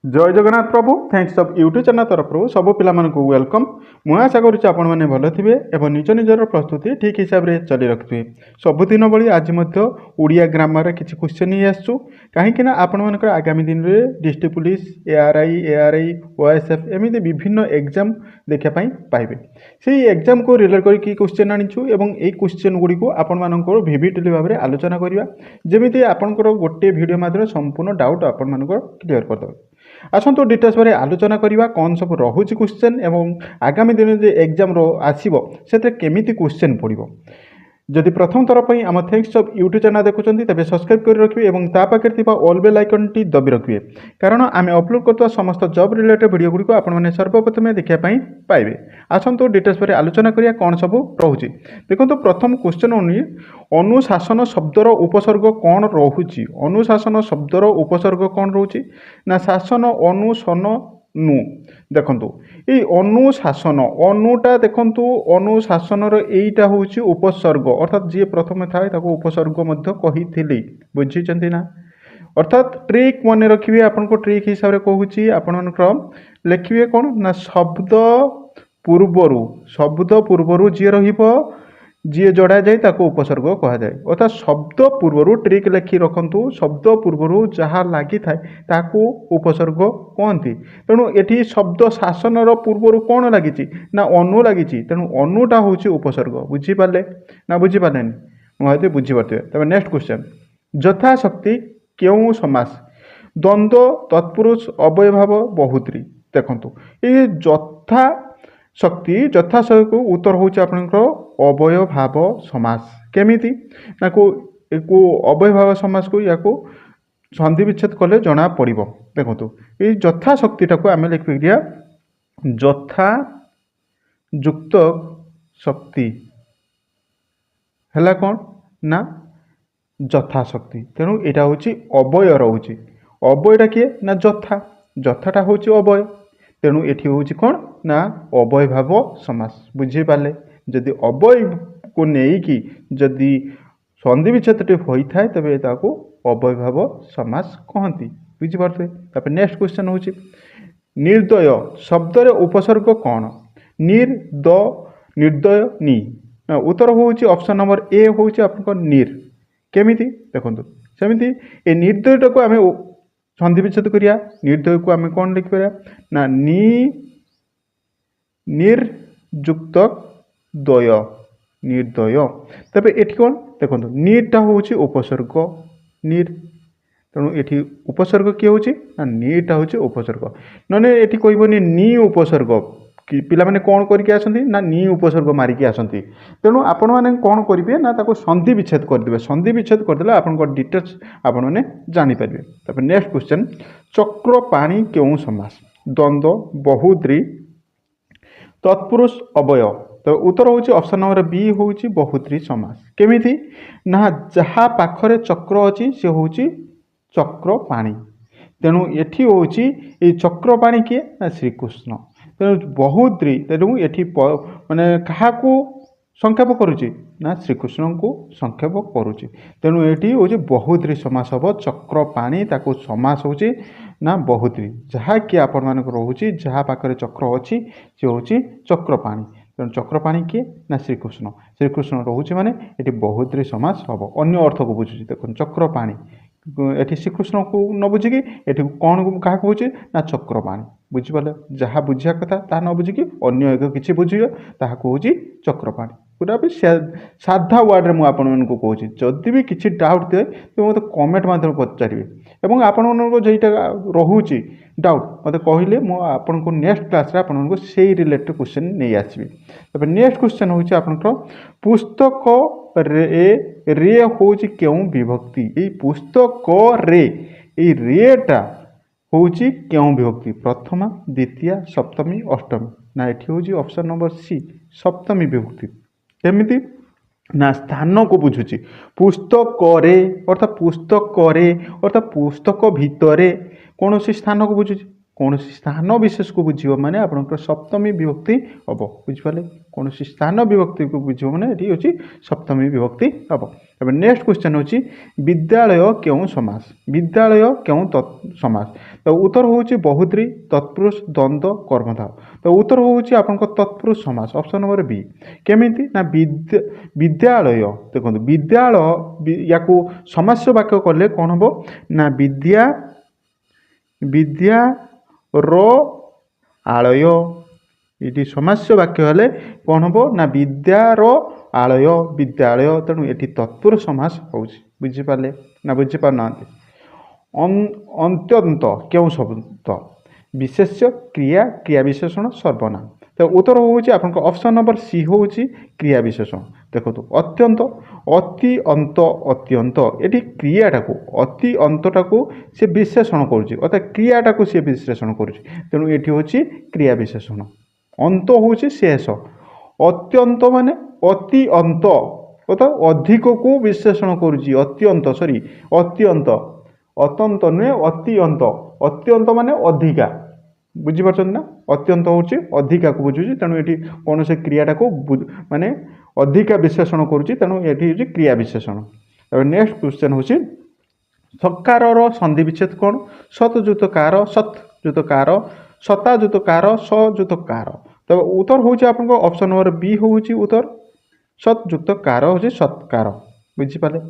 जय जगन्नाथ प्रभु thanks of YouTube channel तरफ सब पिला वेलकम। मुझे आशा करुच्ची आपण मैंने भल थे और निज निजर प्रस्तुति ठीक हिसाब से चली रखिए। सबुदिन भाई आज ओडिया ग्रामर किसी क्वेश्चन ही आसू कहीं आपण मान आगामी दिन में डिस्ट्रिक्ट पुलिस एआरआई ओएसएफ एमती विभिन्न एग्जाम देखापी पाइबे। से एग्जाम को रिलेट करके क्वेश्चन आनीचु और यही क्वेश्चन गुड़ी को आपण मानकर विविडली भाव में आलोचना करवा जमी आपंकर गोटे वीडियो माध्यम संपूर्ण डाउट आपण मान क्लीयर करदे। आसतु डिटेल्स पर आलोचना करवा कौन सब रोचे क्वेश्चन एवं आगामी दिन जो एग्जाम आसो से केमिति क्वेश्चन पड़ो। जदि प्रथम थर पर आम थैंक्स ऑफ यूट्यूब चैनल देखुं तेज सब्सक्राइब कर रखिए और पाखे ऑल बेल आइकन टी दबी रखिए कारण आम अपलोड करता समस्त जॉब रिलेटेड वीडियो गुड़िक आपने सर्वप्रथम देखापी पाइबे। आसतु डिटेल्स पर आलोचना करिया कौन सब रोचे। देखो प्रथम क्वेश्चन अनुशासन शब्दर उपसर्ग कौन रोचे। अनुशासन शब्दर उपसर्ग कौन रोचे ना शासन अनुसन नु। देखु ये अनुशासन अनुटा देखु अनुशासन यहीटा हूँ उपसर्ग अर्थात जी प्रथम थाए उपसर्ग कही बुझी ना। अर्थात ट्रिक मन रखिए आपन को ट्रिक हिसाब से कहूँ आपण लिखिए कौन ना शब्द पूर्वर जी रही जी जोड़ा जाए ताको उपसर्ग कह जाए। अर्थात शब्द पूर्वर ट्रिक लिखि रखु शब्द पूर्वर जहाँ लगी थाए ताको उपसर्ग कहती। तेणु ये शब्द शासन पूर्वर कौन लगी ना अनु लगी तेणु अनुटा हूँ उपसर्ग। बुझीपारे ना बुझीपारे मुझे बुझीपारे। तब नेक्स्ट क्वेश्चन यथाशक्ति क्यों समास द्वंद्व तत्पुरुष अव्ययभाव बहुत्री। देखु ये यथाशक्ति को उत्तर हूँ आपंकर अव्यय भाव समास केमिति ना को अव्यय भाव समास को या संधि विच्छेद कले जना पड़। देखो ये यथाशक्तिटा को आम लिख यथा युक्त शक्ति है कौन ना यथाशक्ति। तेणु यहाँ हूँ अव्यय रोचे अव्ययटा किए ना यथाटा हूँ अव्यय तेणु ये हूँ कौन ना अव्यय भाव समास। बुझीपारे जदि अव्यय को लेकिन जदि संधि विच्छेद होता है तेरे अव्यय भाव समास कहती। बुझीपारे। तापर नेक्स्ट क्वेश्चन हूँ निर्दय शब्द उपसर्ग कौन निर्दय नी। उत्तर हूँ ऑप्शन नंबर ए हूँ आप निर केमिति। देखो सेमती ये निर्दयटा को आम संधि विच्छेद करिया निर्दय को आम कौन लिखिपर ना निर्युक्त द्वय निर्दय। तब ये कौन देखो नीरटा हूँ उपसर्ग नीर तेणु ये उपसर्ग किए हूँ ना नीरटा हूँ उपसर्ग नने ये कहबनी नी उपसर्ग कि पिला माने कौन करके आसंती ना नी उपसर्ग मारिकी आसंती। तेणु आपण मैंने कौन करेंगे ना ताको संधि विच्छेद करदे। संधि विच्छेद करदे आपण डिटेल्स आपण मैंने जानीपर। तब नेक्स्ट क्वेश्चन चक्र पाणी क्यों समास द्वंद्व बहुद्री तत्पुरुष अव्यय। तो उत्तर हूँ ऑप्शन नंबर बी हूँ बहुद्री समास केमिति ना जहाँ पाखरे चक्र अच्छी सी हूँ चक्र पाणी। तेणु ये हूँ ये चक्र पाणी किए ना श्रीकृष्ण। तेणु बहुद्री तेणु ये माने क्या संक्षेप करुच्ची ना श्रीकृष्ण को संक्षेप करुच्ची। तेणु ये हूँ बहुद्री समास हम चक्र पाणी ताको समास हूँ ना बहुद्री जहाँ कि आपण मान रोचे जहाँ पाखे चक्र अच्छी सी हूँ चक्र पाणी। तेणु चक्र पाणी किए ना श्रीकृष्ण रोचे माने ये बहुद्री समास हम अन्य अर्थ को बुझुची। देखो चक्र पाणी ये श्रीकृष्ण को न बुझिकी ये कौन क्या बुझे ना चक्र पाणी। बुझीपारे जहाँ बुझा कथा ता न बुझिकी अन्य एक किसी बुझे ताकू हूँ चक्र पाणी। पूरा भी साधा वार्ड में आपको कहूँ जदि भी किसी डाउट थे तो मतलब कमेंट मध्यम पचारे और आपण जेटा रोचे डाउट मत कहले मुझे नेक्स्ट क्लास आपको से रिलेटेड क्वेश्चन नहीं आसबि। तब नेक्स्ट क्वेश्चन हूँ आप पुस्तक रे हूँ क्यों विभक्ति। ये पुस्तक रेटा हूँ क्यों विभक्ति प्रथमा द्वितीय सप्तमी अष्टमी ना ये हूँ ऑप्शन नंबर सी सप्तमी विभक्ति केमिति ना स्थान को बुझुची पुस्तक अर्थात पुस्तक अर्थात पुस्तक भितर कौन सी स्थान को बुझुची कौन स्थान विशेष को बुझे माने आपंकर सप्तमी विभक्ति हम बुझिपारे कौन स्थान विभक्ति को बुझे मैंने ये हूँ सप्तमी विभक्ति हम। तब नेक्स्ट क्वेश्चन हूँ विद्यालय क्यों समास विद्यालय क्यों समास। तो उत्तर हूँ बहुद्री तत्पुरुष द्वंद्व कर्मधार। तो उत्तर हूँ आपंक तत्पुरुष समास ऑप्शन नंबर बी केमिति ना विद्यालय देखो विद्यालय या समास्य वाक्य कले कौन हम ना विद्या विद्या रो आलय ये समास्य वाक्य हेले कौन हम ना विद्यार आलय विद्यालय तेणु ये तत्पुरुष समास हो बुझिपारे ना बुझीपारना अंत्यंत क्यों शब्द विशेष्य क्रिया क्रिया विशेषण सर्वनाम। तो उत्तर हूँ आप ऑप्शन नंबर सी हूँ क्रिया विशेषण। देखो अत्यंत अति अंत अत्यंत ये क्रियाटा को अति अंतटा को सी विश्लेषण कर क्रियाटा को सी विश्लेषण कर तेणु ये हूँ क्रिया विशेषण। अंत हूँ शेष अत्यंत माने अति अंत अर्थात अधिक को विश्लेषण करुँच अत्यंत सॉरी अत्यंत अत्यंत नुहे अति अंत अत्यंत माने अधिका बुझीपार ना अत्यंत हूँ अधिका को बुझुची तेणु ये कौन से क्रियाटा को माने अधिका विश्लेषण करुँच तेणु ये हूँ क्रिया विशेषण। तब नेक्स्ट क्वेश्चन हूँ सकार संधि विच्छेद कौन सतजुत कार सतजुत कार सताजुत कार सजुत कार। तब उत्तर हूँ आप ऑप्शन नंबर बी हूँ उत्तर सतजुक्त कार हूँ सत्कार बुझीपारे।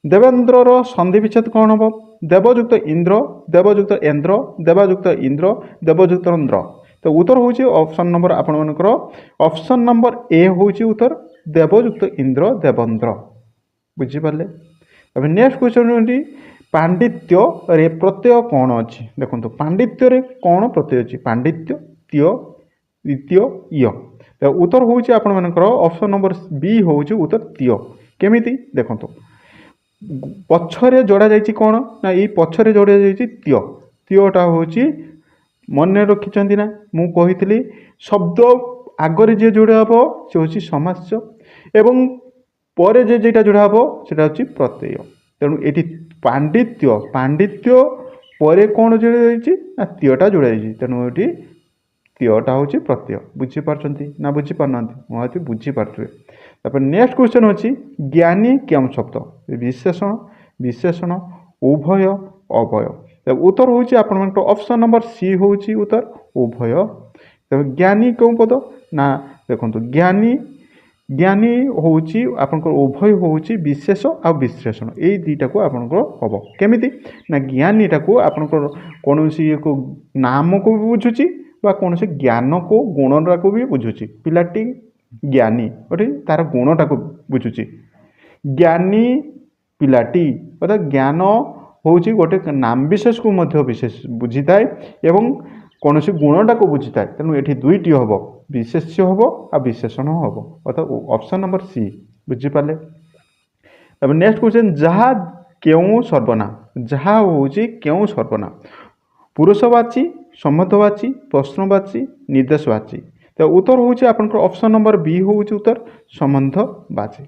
देवेंद्र संधि विच्छेद कौन हम देवयुक्त इंद्र देवयुक्त इंद्र देवयुक्त इंद्र देवयुक्त इंद्र। तो उत्तर हूँ ऑप्शन नंबर आपर ऑप्शन नंबर ए हूँ उत्तर देवयुक्त इंद्र देवेंद्र बुझीपारे। तब नेक्स्ट क्वेश्चन पांडित्य रे प्रत्यय कौन अच्छी देखो पांडित्य रे कौन प्रत्यय अच्छी पांडित्य त्य द्वितीय य। तो उत्तर हूँ आपर ऑप्शन नंबर बी हूँ उत्तर त्य केमिति देखो पछरे जोड़ा जाइए कौन ना ये पछरे जोड़ा जाइए त्य त्योटा हूँ मन रखिंट ना मु कही शब्द आगरे जे जोड़ा हम से हूँ समास्य एवं पर जेटा जोड़ा हम से हूँ प्रत्यय तेणु ये पांडित्य पांडित्य पर कौन जोड़ा जाइए ना त्योटा जोड़ा जाइए तेणु ये त्योटा हूँ प्रत्यय बुझीपार ना बुझीपारना मुझे बुझीपारे। तापर नेक्स्ट क्वेश्चन अच्छी ज्ञानी क्यों शब्द विशेषण विशेषण उभय अभय। तब उत्तर हूँ आप ऑप्शन नंबर सी हूँ उत्तर उभय। तब ज्ञानी क्यों पद ना देखो ज्ञानी ज्ञानी हूँ आप उभय हूँ विशेष आ विश्लेषण यही दुईटा को आपंकर हम केमिति ना ज्ञानीटा को आपंकर कौन को नाम को भी बुझुची बा कौन से ज्ञान को गुणटा को भी बुझुची पिलाटी ज्ञानी गोटे तार गुणटा को बुझुची ज्ञानी पिलाटी अर्थात ज्ञान हूँ गोटे नाम विशेष को मध्य विशेष बुझी थाए एवं कौन से गुणटा को बुझी थाए तेणु ये दुईटी हम विशेष्य हम आ विशेषण हम अर्थात ऑप्शन नंबर सी बुझीपारे। तब नेक्स्ट क्वेश्चन जहा क्यों सर्वनाम जहा हूँ क्यों सर्वनाम पुरुषवाची संबंधवाची प्रश्नवाची निर्देशवाची। तो उत्तर हूँ आपंकर ऑप्शन नंबर बी हूँ उत्तर संबंधवाची।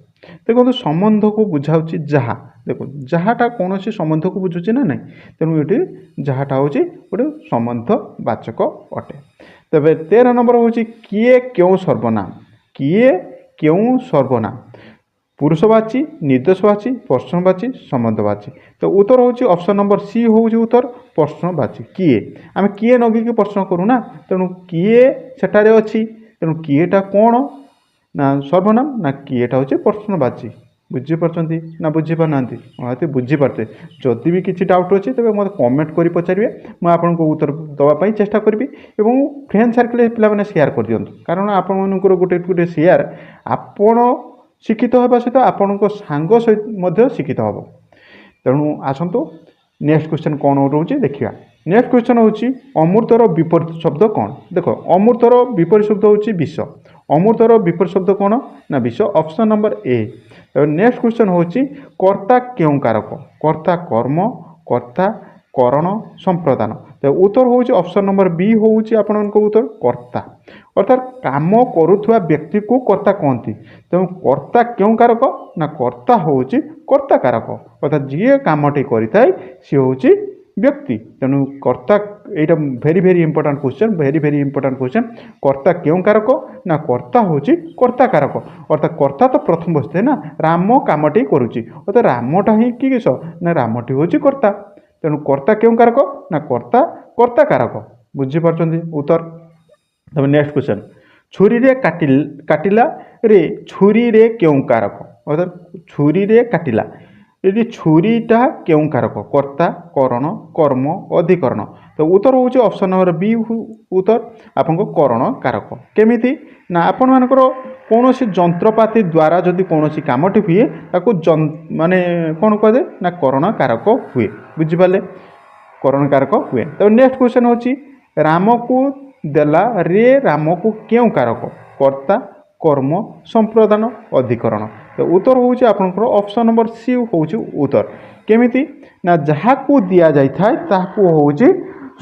देखो संबंध को बुझाऊँ जहा देखो जहाटा कौन सी संबंध को बुझुची ना नहीं तेणु ये जहाटा हूँ गोटे संबंधवाचक अटे। तेरे 13 नंबर हूँ किए क्यों सर्वनाम किए क्यों सर्वनाम पुरुषवाची निर्देशवाची प्रश्नवाची संबंधवाची। तो उत्तर हूँ ऑप्शन नंबर सी हूँ उत्तर प्रश्नवाची किए आम किए नगिकी प्रश्न करूना तेणु किए सेठारे अच्छी तेणु किएटा कौन ना सर्वनाम ना किएटा हूँ प्रश्नवाची बुझीपार ना बुझीपारना मुझे बुझीपारे। जदि भी किसी डाउट अच्छे तेज मतलब कमेंट कर पचारे मुझे आपको उत्तर दवाई चेष्टा करी और फ्रेंड सर्कल पे सेयार कर दिखाँ कारण आपंकर गोटे गोटे सेयार आपण शिक्षित होगा सहित आपण सांग सहित शिक्षित हम। तेणु आसतु नेक्स्ट क्वेश्चन कौन रोचे देखिए। नेक्स्ट क्वेश्चन हूँ अमृतर विपरीत शब्द कौन देख अमृतर विपरीत शब्द हूँ विष अमृतर विपरीत शब्द कौन ना विष ऑप्शन नंबर ए। नेक्स्ट क्वेश्चन हूँ कर्ता क्यों कारक कर्ता कर्म कर्ता करण संप्रदान। तो उत्तर हूँ ऑप्शन नंबर बी हूँ आपण उत्तर कर्ता अर्थात काम करुवा व्यक्ति को कर्ता कहती तेणु कर्ता क्यों कारक ना कर्ता हूँ कर्ता कारक अर्थात जी कामटी करें सी हूँ ବ୍ୟକ୍ତି। ତେଣୁ କର୍ତ୍ତା ଏଇଟା ଭେରି ଇମ୍ପୋର୍ଟାଣ୍ଟ କ୍ୱେଶ୍ଚନ୍। କର୍ତ୍ତା କେଉଁ କାରକ ନା କର୍ତ୍ତା ହେଉଛି କର୍ତ୍ତା କାରକ। ଅର୍ଥାତ୍ କର୍ତ୍ତା ତ ପ୍ରଥମ ବସିଥାଏ ନା, ରାମ କାମଟି କରୁଛି ଅର୍ଥାତ୍ ରାମଟା ହିଁ କି କିସ ନା ରାମଟି ହେଉଛି କର୍ତ୍ତା। ତେଣୁ କର୍ତ୍ତା କେଉଁ କାରକ ନା କର୍ତ୍ତା କର୍ତ୍ତା କାରକ। ବୁଝିପାରୁଛନ୍ତି ଉତ୍ତର। ତାପରେ ନେକ୍ସଟ କ୍ୱେଶ୍ଚନ୍, ଛୁରୀରେ କାଟିଲା ରେ ଛୁରୀରେ କେଉଁ କାରକ। ଅର୍ଥାତ୍ ଛୁରୀରେ କାଟିଲା, ଏଠି ଛୁରୀଟା କେଉଁ କାରକ କର୍ତ୍ତା, କରଣ, କର୍ମ, ଅଧିକରଣ। ତ ଉତ୍ତର ହେଉଛି ଅପସନ୍ ନମ୍ବର ବି ଉତ୍ତର ଆପଣଙ୍କ କରଣ କାରକ। କେମିତି ନା ଆପଣମାନଙ୍କର କୌଣସି ଯନ୍ତ୍ରପାତି ଦ୍ୱାରା ଯଦି କୌଣସି କାମଟି ହୁଏ ତାକୁ ମାନେ କ'ଣ କୁହାଯାଏ ନା କରଣ କାରକ ହୁଏ। ବୁଝିପାରିଲେ, କରଣ କାରକ ହୁଏ। ତେବେ ନେକ୍ସଟ କ୍ୱେଶ୍ଚନ୍ ହେଉଛି ରାମକୁ ଦେଲା ରେ ରାମକୁ କେଉଁ କାରକ କର୍ତ୍ତା, କର୍ମ, ସମ୍ପ୍ରଦାନ, ଅଧିକରଣ। ତ ଉତ୍ତର ହେଉଛି ଆପଣଙ୍କର ଅପସନ୍ ନମ୍ବର ସି ହେଉଛି ଉତ୍ତର। କେମିତି ନା ଯାହାକୁ ଦିଆଯାଇଥାଏ ତାହାକୁ ହେଉଛି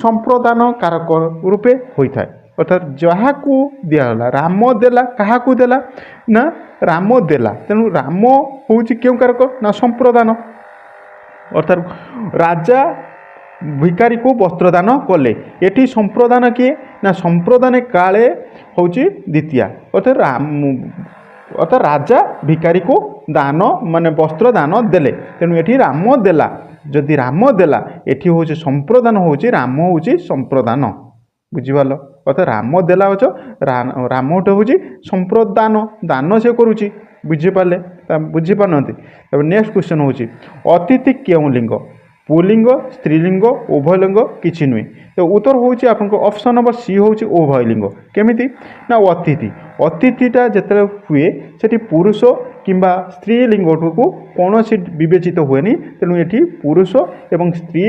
ସମ୍ପ୍ରଦାନ କାରକ ରୂପେ ହୋଇଥାଏ। ଅର୍ଥାତ୍ ଯାହାକୁ ଦିଆଗଲା, ରାମ ଦେଲା, କାହାକୁ ଦେଲା ନା ରାମ ଦେଲା, ତେଣୁ ରାମ ହେଉଛି କେଉଁ କାରକ ନା ସମ୍ପ୍ରଦାନ। ଅର୍ଥାତ୍ ରାଜା ଭିକାରୀକୁ ବସ୍ତ୍ରଦାନ କଲେ, ଏଠି ସମ୍ପ୍ରଦାନ କିଏ ନା ସମ୍ପ୍ରଦାନ କାଳେ ହେଉଛି ଦ୍ୱିତୀୟା। ଅର୍ଥାତ୍ ରାଜା ଭିକାରୀକୁ ଦାନ ମାନେ ବସ୍ତ୍ର ଦାନ ଦେଲେ, ତେଣୁ ଏଠି ରାମ ଦେଲା। ଯଦି ରାମ ଦେଲା ଏଠି ହେଉଛି ସମ୍ପ୍ରଦାନ, ହେଉଛି ରାମ ହେଉଛି ସମ୍ପ୍ରଦାନ। ବୁଝିପାରିଲ, ଅର୍ଥାତ୍ ରାମ ଦେଲା ହଉଛ ରାମଟା ହେଉଛି ସମ୍ପ୍ରଦାନ, ଦାନ ସେ କରୁଛି। ବୁଝିପାରିଲେ, ବୁଝିପାରୁନାହାନ୍ତି। ତାପରେ ନେକ୍ସଟ କ୍ୱେଶ୍ଚନ୍ ହେଉଛି ଅତିଥି କେଉଁ ଲିଙ୍ଗ ପୁଲିଙ୍ଗ, ସ୍ତ୍ରୀଲିଙ୍ଗ, ଉଭୟ ଲିଙ୍ଗ କିଛି ନୁହେଁ। ତ ଉତ୍ତର ହେଉଛି ଆପଣଙ୍କ ଅପସନ୍ ନମ୍ବର ସି ହେଉଛି ଉଭୟ ଲିଙ୍ଗ। କେମିତି ନା ଅତିଥିଟା ଯେତେବେଳେ ହୁଏ ସେଠି ପୁରୁଷ କିମ୍ବା ସ୍ତ୍ରୀ ଲିଙ୍ଗଠୁକୁ କୌଣସି ବିବେଚିତ ହୁଏନି, ତେଣୁ ଏଠି ପୁରୁଷ ଏବଂ ସ୍ତ୍ରୀ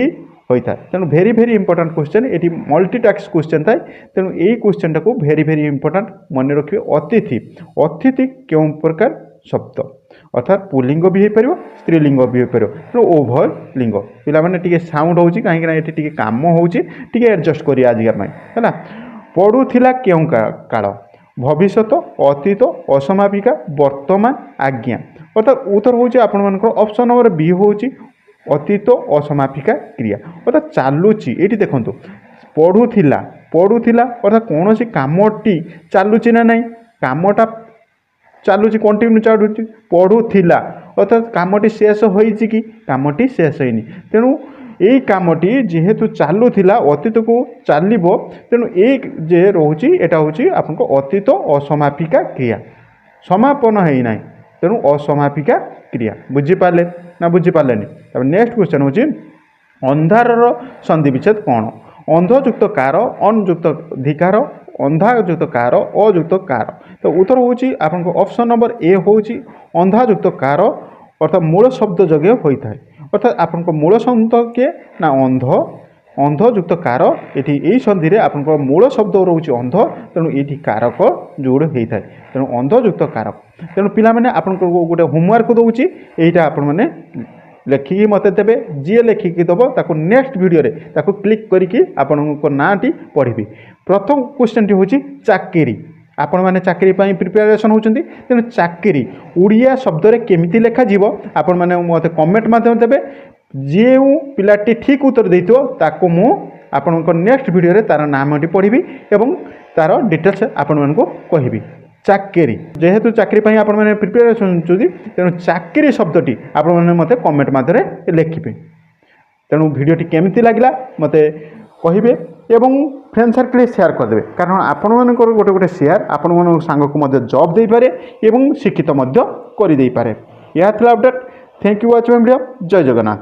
ହୋଇଥାଏ। ତେଣୁ ଭେରି ଇମ୍ପୋର୍ଟାଣ୍ଟ କ୍ୱେଶ୍ଚନ୍, ଏଠି ମଲ୍ଟିଟାସ୍କ କ୍ୱେଶ୍ଚନ୍ ଥାଏ। ତେଣୁ ଏଇ କ୍ୱେଶ୍ଚନ୍ଟାକୁ ଭେରି ଇମ୍ପୋର୍ଟାଣ୍ଟ ମନେ ରଖିବେ। ଅତିଥି କେଉଁ ପ୍ରକାର ଶବ୍ଦ, ଅର୍ଥାତ୍ ପୁଲିଙ୍ଗ ବି ହେଇପାରିବ, ସ୍ତ୍ରୀଲିଙ୍ଗ ବି ହେଇପାରିବ, ତେଣୁ ଉଭୟ ଲିଙ୍ଗ। ପିଲାମାନେ ଟିକେ ସାଉଣ୍ଡ ହେଉଛି କାହିଁକିନା ଏଠି ଟିକେ କାମ ହେଉଛି, ଟିକେ ଆଡ଼ଜଷ୍ଟ କରିବା ଆଜିକା ପାଇଁ ହେଲା। ପଢ଼ୁଥିଲା କେଉଁ କାଳ ଭବିଷ୍ୟତ, ଅତୀତ, ଅସମାପିକା, ବର୍ତ୍ତମାନ, ଆଜ୍ଞା। ଅର୍ଥାତ୍ ଉତ୍ତର ହେଉଛି ଆପଣମାନଙ୍କର ଅପସନ୍ ନମ୍ବର ବି ହେଉଛି ଅତୀତ ଅସମାପିକା କ୍ରିୟା। ଅର୍ଥାତ୍ ଚାଲୁଛି, ଏଇଠି ଦେଖନ୍ତୁ ପଢ଼ୁଥିଲା ଅର୍ଥାତ୍ କୌଣସି କାମଟି ଚାଲୁଛି ନା ନାହିଁ, କାମଟା ଚାଲୁଛି, କଣ୍ଟିନ୍ୟୁ ଚାଲୁଛି। ପଢ଼ୁଥିଲା ଅର୍ଥାତ୍ କାମଟି ଶେଷ ହୋଇଛି କି, କାମଟି ଶେଷ ହେଇନି। ତେଣୁ ଏଇ କାମଟି ଯେହେତୁ ଚାଲୁଥିଲା ଅତୀତକୁ ଚାଲିବ, ତେଣୁ ଏଇ ଯେ ରହୁଛି ଏଇଟା ହେଉଛି ଆପଣଙ୍କ ଅତୀତ ଅସମାପିକା କ୍ରିୟା, ସମାପନ ହେଇନାହିଁ, ତେଣୁ ଅସମାପିକା କ୍ରିୟା। ବୁଝିପାରିଲେ ନା ବୁଝିପାରିଲେନି। ତାପରେ ନେକ୍ସଟ କ୍ୱେଶ୍ଚନ୍ ହେଉଛି ଅନ୍ଧାରର ସନ୍ଧି ବିଚ୍ଛେଦ କ'ଣ। ଅନ୍ଧ ଯୁକ୍ତ କାର, ଅନ୍ ଯୁକ୍ତ ଧିକାର, ଅନ୍ଧା ଯୁକ୍ତ କାର, ଅଯୁକ୍ତ କାର। ତ ଉତ୍ତର ହେଉଛି ଆପଣଙ୍କ ଅପସନ୍ ନମ୍ବର ଏ ହେଉଛି ଅନ୍ଧା ଯୁକ୍ତ କାର, ଅର୍ଥାତ୍ ମୂଳ ଶବ୍ଦ ଯୋଗ୍ୟ ହୋଇଥାଏ। ଅର୍ଥାତ୍ ଆପଣଙ୍କ ମୂଳ ଶବ୍ଦ କିଏ ନା ଅନ୍ଧ ଯୁକ୍ତ କାର। ଏଠି ଏହି ସନ୍ଧିରେ ଆପଣଙ୍କର ମୂଳ ଶବ୍ଦ ରହୁଛି ଅନ୍ଧ, ତେଣୁ ଏଇଠି କାରକ ଯୋଡ଼ ହୋଇଥାଏ, ତେଣୁ ଅନ୍ଧ ଯୁକ୍ତ କାରକ। ତେଣୁ ପିଲାମାନେ ଆପଣଙ୍କୁ ଗୋଟେ ହୋମୱାର୍କ ଦେଉଛି, ଏଇଟା ଆପଣମାନେ ଲେଖିକି ମୋତେ ଦେବେ। ଯିଏ ଲେଖିକି ଦେବ ତାକୁ ନେକ୍ସଟ ଭିଡ଼ିଓରେ ତାକୁ କ୍ଲିକ୍ କରିକି ଆପଣଙ୍କ ନାଁଟି ପଢ଼ିବି। ପ୍ରଥମ କ୍ୱେଶ୍ଚନ୍ଟି ହେଉଛି ଚାକିରି। ଆପଣମାନେ ଚାକିରି ପାଇଁ ପ୍ରିପାରେସନ୍ ହେଉଛନ୍ତି, ତେଣୁ ଚାକିରି ଓଡ଼ିଆ ଶବ୍ଦରେ କେମିତି ଲେଖାଯିବ ଆପଣମାନେ ମୋତେ କମେଣ୍ଟ ମାଧ୍ୟମରେ ଦେବେ। ଯେଉଁ ପିଲାଟି ଠିକ୍ ଉତ୍ତର ଦେଇଥିବ ତାକୁ ମୁଁ ଆପଣଙ୍କ ନେକ୍ସଟ ଭିଡ଼ିଓରେ ତା'ର ନାମଟି ପଢ଼ିବି ଏବଂ ତା'ର ଡିଟେଲ୍ସ ଆପଣମାନଙ୍କୁ କହିବି। ଚାକିରି, ଯେହେତୁ ଚାକିରି ପାଇଁ ଆପଣମାନେ ପ୍ରିପାରେସନ୍ ହେଉଛନ୍ତି, ତେଣୁ ଚାକିରି ଶବ୍ଦଟି ଆପଣମାନେ ମୋତେ କମେଣ୍ଟ ମାଧ୍ୟମରେ ଲେଖିବେ। ତେଣୁ ଭିଡ଼ିଓଟି କେମିତି ଲାଗିଲା ମୋତେ କହିବେ ଏବଂ ଫ୍ରେଣ୍ଡ ସାର୍କେଲରେ ସେୟାର କରିଦେବେ, କାରଣ ଆପଣମାନଙ୍କର ଗୋଟେ ସେୟାର ଆପଣମାନଙ୍କ ସାଙ୍ଗକୁ ମଧ୍ୟ ଜବ୍ ଦେଇପାରେ ଏବଂ ଶିକ୍ଷିତ ମଧ୍ୟ କରିଦେଇପାରେ। ଏହା ଥିଲା update. Thank you watch my video. ଜୟ ଜଗନ୍ନାଥ।